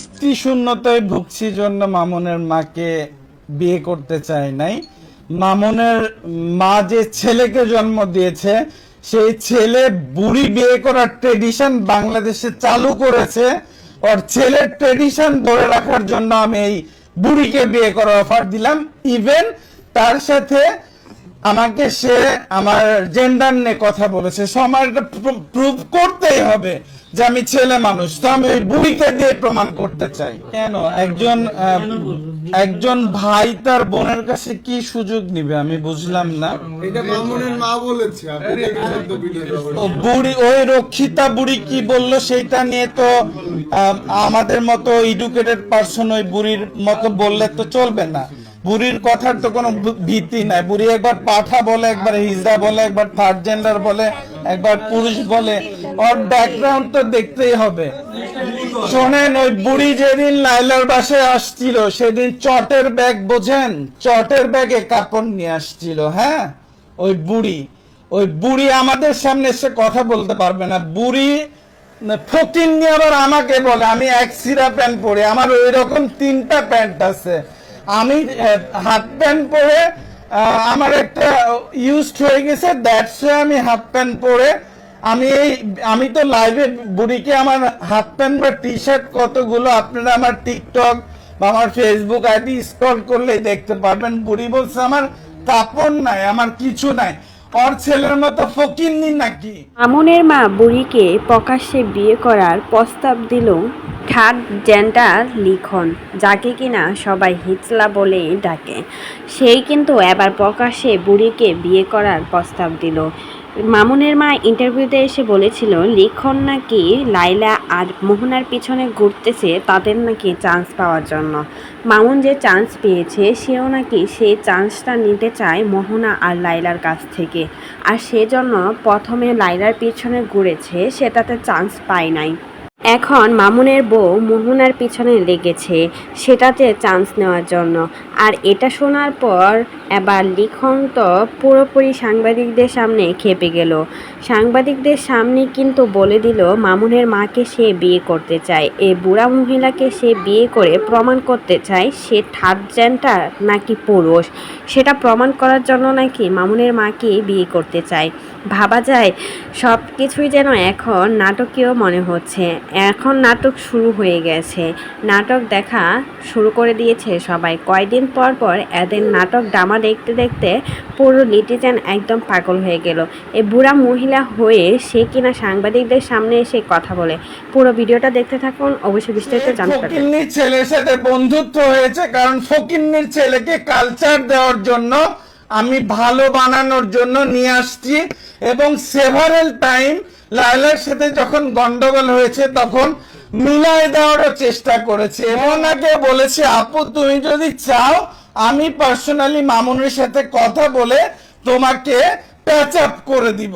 স্ত্রী শূন্যতায় ভুগছি জন্য মামুনের মাকে বিয়ে করতে চায় নাই। মামুনের মা যে ছেলেকে জন্ম দিয়েছে সেই ছেলে বুড়ি বিয়ে করার ট্রেডিশন বাংলাদেশে চালু করেছে। ওর ছেলের ট্রেডিশন ধরে রাখার জন্য আমি এই বুড়িকে বিয়ে করার অফার দিলাম। ইভেন তার সাথে আমাকে সে আমার জেন্ডার নিয়ে কথা বলেছে, সো আমার এটা প্রুভ করতেই হবে যে আমি ছেলে মানুষ। তো আমি ওই বুড়িকে দিয়ে প্রমাণ করতে চাই। কেন একজন ভাই তার বোনের কাছে কি সুযোগ নিবে আমি বুঝলাম না। এটা মামুনের মা বলেছে, আপনি দেখেছেন তো ভিডিওটা। ও বুড়ি, ওই রক্ষিতা বুড়ি কি বললো সেটা নিয়ে তো আমাদের মতো এডুকেটেড পারসন ওই বুড়ির মতো বললে তো চলবে না। বুড়ির কথার তো কোনো ভিত্তি নাই। বুড়ি একবার পাঠা বলে, একবার হিজড়া বলে, একবার থার্ড জেন্ডার বলে, একবার পুরুষ বলে। ওর ব্যাকগ্রাউন্ড তো দেখতেই হবে। শোনেন, ওই বুড়ি যেদিন লাইলার বাসায় আসছিল সেদিন চটের ব্যাগ, বোঝেন, চটের ব্যাগে কাপড় নিয়ে আসছিল। হ্যাঁ, ওই বুড়ি আমাদের সামনে এসে কথা বলতে পারবে না। বুড়ি ফকির নিয়ে আবার আমাকে বলে আমি এক সিরা প্যান্ট পরে, আমার ওই রকম 3টা প্যান্ট আছে। আমি হাফ প্যান্ট পরে আমার একটা ইউজড হয়ে গেছে, দ্যাটস আমি হাফ প্যান্ট পরে আমি তো লাইভে বুড়িকে আমার হাফ প্যান্ট বা টি শার্ট কতগুলো আপনারা আমার টিকটক বা আমার ফেসবুক আইডি স্ক্রল করলেই দেখতে পারবেন। বুড়ি বলছে আমার কাপড় নাই, আমার কিছু নাই। ওর ছেলের মতো ফকিন্নি নাকি? মামুনের মা বুড়িকে প্রকাশ্যে বিয়ে করার প্রস্তাব দিল থার্ড জেন্ডার লিখন, যাকে কিনা সবাই হিজলা বলেই ডাকে। সেই কিন্তু এবার প্রকাশ্যে বুড়িকে বিয়ে করার প্রস্তাব দিল। মামুনের মা ইন্টারভিউতে এসে বলেছিল লিখন নাকি লাইলা আর মোহনার পিছনে ঘুরতেছে তাদের নাকি চান্স পাওয়ার জন্য। মামুন যে চান্স পেয়েছে সেও নাকি সেই চান্সটা নিতে চায় মোহনা আর লাইলার কাছ থেকে, আর সেজন্য প্রথমে লাইলার পিছনে ঘুরেছে, সেটাতে চান্স পায় নাই। এখন মামুনের বউ মোহনার পিছনে লেগেছে সেটাতে চান্স নেওয়ার জন্য। আর এটা শোনার পর এবার লিখন তো পুরোপুরি সাংবাদিকদের সামনে খেপে গেল। সাংবাদিকদের সামনে কিন্তু বলে দিল মামুনের মাকে সে বিয়ে করতে চায়, এই বুড়া মহিলাকে সে বিয়ে করে প্রমাণ করতে চায় সে থার্ড জেন্ডার নাকি পুরুষ, সেটা প্রমাণ করার জন্য নাকি মামুনের মাকে বিয়ে করতে চায়। ভাবা যায় সব কিছুই যেন এখন নাটকীয় মনে হচ্ছে। এখন নাটক শুরু হয়ে গেছে, নাটক দেখা শুরু করে দিয়েছে সবাই। কয়দিন পর পর এদের নাটক ড্রামা দেখতে দেখতে পুরো লিটিজেন একদম পাগল হয়ে গেল। এই বুড়া মহিলা হয়ে সে কিনা সাংবাদিকদের সামনে এসে কথা বলে। পুরো ভিডিওটা দেখতে থাকুন, অবশ্যই বিস্তারিত জানতে পারবেন। ফকিন্নির ছেলের সাথে বন্ধুত্ব হয়েছে কারণ ফকিন্নির ছেলেকে কালচার দেওয়ার জন্য, আমি ভালো বানানোর জন্য নিয়ে আসছি। এবং সেভারেল টাইম লাইলার সাথে যখন গন্ডগোল হয়েছে তখন মিলাই দেওয়ারও চেষ্টা করেছে। এবং আগে বলেছে আপু তুমি যদি চাও আমি পার্সোনালি মামুনের সাথে কথা বলে তোমাকে প্যাচ আপ করে দিব।